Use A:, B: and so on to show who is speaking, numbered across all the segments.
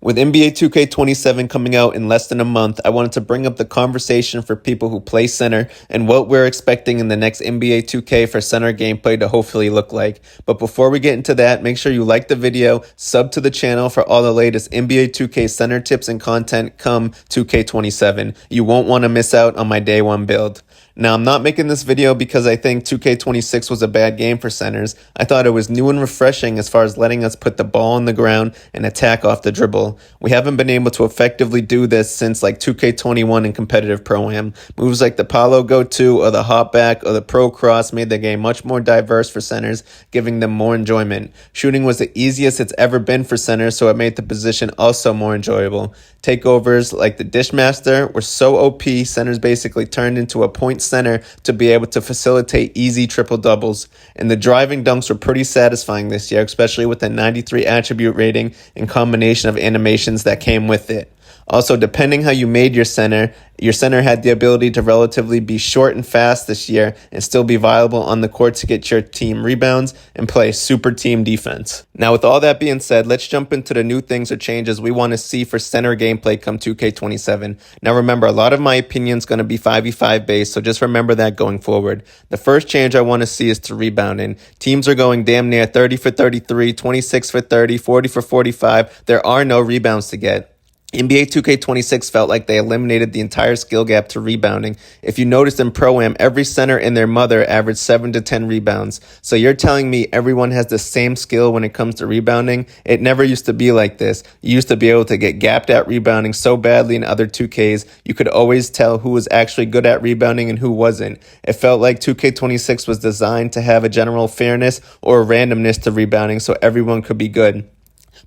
A: With NBA 2K27 coming out in less than a month, I wanted to bring up the conversation for people who play center and what we're expecting in the next NBA 2K for center gameplay to hopefully look like. But before we get into that, make sure you like the video, sub to the channel for all the latest NBA 2K center tips and content come 2K27. You won't want to miss out on my day one build. Now, I'm not making this video because I think 2K26 was a bad game for centers. I thought it was new and refreshing as far as letting us put the ball on the ground and attack off the dribble. We haven't been able to effectively do this since like 2K21 in competitive Pro-Am. Moves like the Palo Go-To or the Hopback or the Pro Cross made the game much more diverse for centers, giving them more enjoyment. Shooting was the easiest it's ever been for centers, so it made the position also more enjoyable. Takeovers like the Dishmaster were so OP, centers basically turned into a point center to be able to facilitate easy triple doubles. And the driving dunks were pretty satisfying this year, especially with the 93 attribute rating and combination of animations that came with it. Also, depending how you made your center had the ability to relatively be short and fast this year and still be viable on the court to get your team rebounds and play super team defense. Now, with all that being said, let's jump into the new things or changes we want to see for center gameplay come 2K27. Now, remember, a lot of my opinion is going to be 5v5 based, so just remember that going forward. The first change I want to see is to rebounding. Teams are going damn near 30 for 33, 26 for 30, 40 for 45. There are no rebounds to get. NBA 2K26 felt like they eliminated the entire skill gap to rebounding. If you noticed in Pro-Am, every center and their mother averaged 7 to 10 rebounds. So you're telling me everyone has the same skill when it comes to rebounding? It never used to be like this. You used to be able to get gapped at rebounding so badly in other 2Ks, you could always tell who was actually good at rebounding and who wasn't. It felt like 2K26 was designed to have a general fairness or randomness to rebounding so everyone could be good.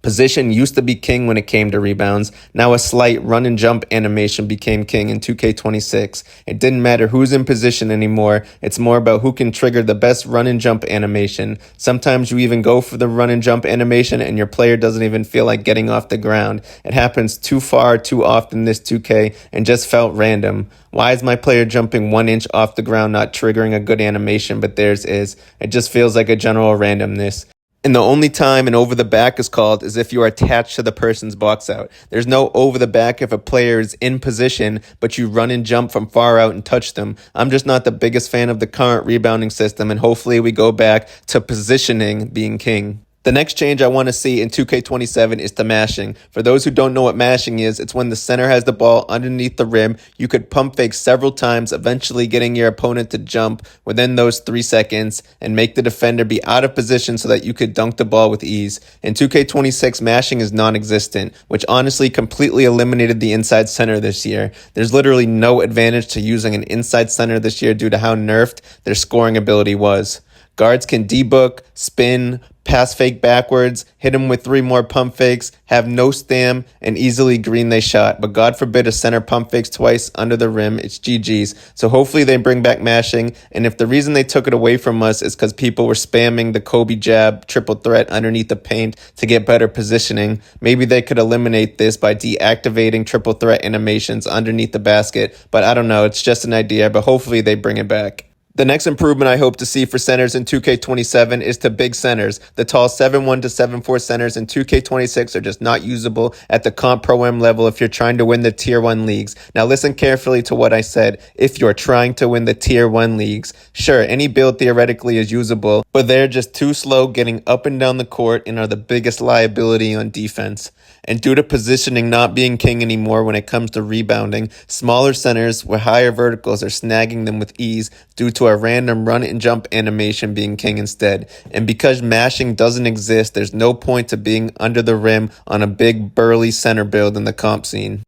A: Position used to be king when it came to rebounds. Now a slight run and jump animation became king in 2K26. It didn't matter who's in position anymore. It's more about who can trigger the best run and jump animation. Sometimes you even go for the run and jump animation and your player doesn't even feel like getting off the ground. It happens too far, too often this 2K and just felt random. Why is my player jumping 1 inch off the ground not triggering a good animation, but theirs is? It just feels like a general randomness. And the only time an over the back is called is if you are attached to the person's box out. There's no over the back if a player is in position, but you run and jump from far out and touch them. I'm just not the biggest fan of the current rebounding system, and hopefully we go back to positioning being king. The next change I want to see in 2K27 is to mashing. For those who don't know what mashing is, it's when the center has the ball underneath the rim. You could pump fake several times, eventually getting your opponent to jump within those 3 seconds and make the defender be out of position so that you could dunk the ball with ease. In 2K26, mashing is non-existent, which honestly completely eliminated the inside center this year. There's literally no advantage to using an inside center this year due to how nerfed their scoring ability was. Guards can debook, spin, pass fake backwards, hit them with 3 more pump fakes, have no stam, and easily green they shot. But God forbid a center pump fakes twice under the rim, it's GG's. So hopefully they bring back mashing. And if the reason they took it away from us is because people were spamming the Kobe jab triple threat underneath the paint to get better positioning, maybe they could eliminate this by deactivating triple threat animations underneath the basket. But I don't know, it's just an idea, but hopefully they bring it back. The next improvement I hope to see for centers in 2K27 is to big centers. The tall 7'1" to 7'4" centers in 2K26 are just not usable at the comp Pro-Am level if you're trying to win the Tier 1 leagues. Now listen carefully to what I said. If you're trying to win the Tier 1 leagues, sure, any build theoretically is usable, but they're just too slow getting up and down the court and are the biggest liability on defense. And due to positioning not being king anymore when it comes to rebounding, smaller centers with higher verticals are snagging them with ease due to a random run and jump animation being king instead. And because mashing doesn't exist, there's no point to being under the rim on a big burly center build in the comp scene.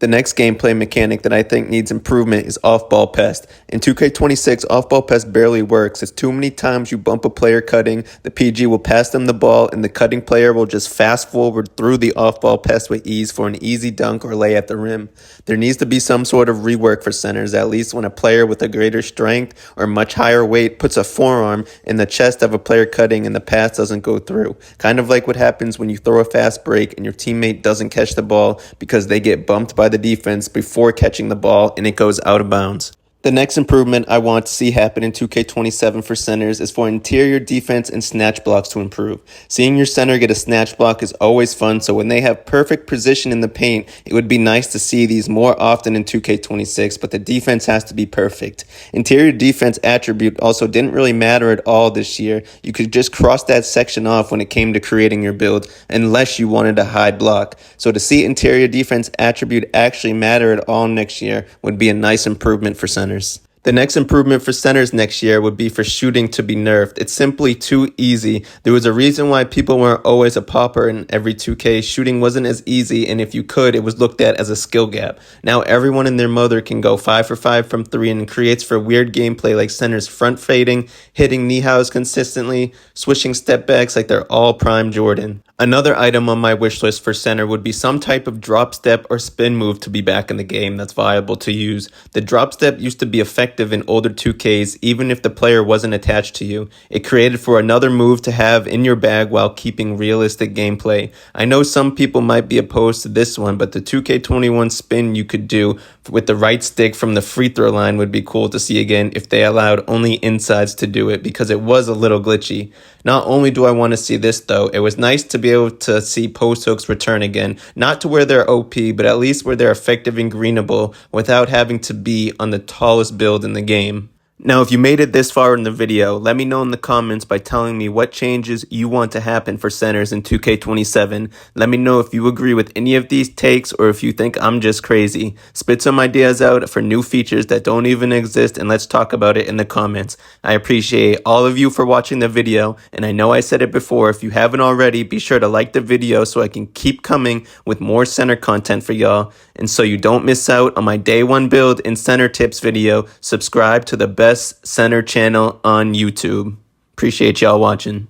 A: The next gameplay mechanic that I think needs improvement is off-ball pest. In 2K26, off-ball pest barely works. It's too many times you bump a player cutting, the PG will pass them the ball, and the cutting player will just fast forward through the off-ball pest with ease for an easy dunk or lay at the rim. There needs to be some sort of rework for centers, at least when a player with a greater strength or much higher weight puts a forearm in the chest of a player cutting and the pass doesn't go through. Kind of like what happens when you throw a fast break and your teammate doesn't catch the ball because they get bumped by the defense before catching the ball and it goes out of bounds. The next improvement I want to see happen in 2K27 for centers is for interior defense and snatch blocks to improve. Seeing your center get a snatch block is always fun, so when they have perfect position in the paint, it would be nice to see these more often in 2K26, but the defense has to be perfect. Interior defense attribute also didn't really matter at all this year. You could just cross that section off when it came to creating your build, unless you wanted a high block. So to see interior defense attribute actually matter at all next year would be a nice improvement for centers. The next improvement for centers next year would be for shooting to be nerfed. It's simply too easy. There was a reason why people weren't always a popper in every 2K. Shooting wasn't as easy, and if you could, it was looked at as a skill gap. Now everyone and their mother can go 5 for 5 from 3 and creates for weird gameplay like centers front fading, hitting knee highs consistently, swishing step backs like they're all prime Jordan. Another item on my wish list for center would be some type of drop step or spin move to be back in the game that's viable to use. The drop step used to be effective in older 2Ks even if the player wasn't attached to you. It created for another move to have in your bag while keeping realistic gameplay. I know some people might be opposed to this one, but the 2K21 spin you could do with the right stick from the free throw line would be cool to see again if they allowed only insides to do it, because it was a little glitchy. Not only do I want to see this though, it was nice to be able to see post hooks return again, not to where they're OP, but at least where they're effective and greenable without having to be on the tallest build in the game. Now, if you made it this far in the video, let me know in the comments by telling me what changes you want to happen for centers in 2K27. Let me know if you agree with any of these takes or if you think I'm just crazy. Spit some ideas out for new features that don't even exist, and let's talk about it in the comments. I appreciate all of you for watching the video, and I know I said it before, if you haven't already, be sure to like the video so I can keep coming with more center content for y'all. And so you don't miss out on my day one build and center tips video, subscribe to the best center channel on YouTube. Appreciate y'all watching.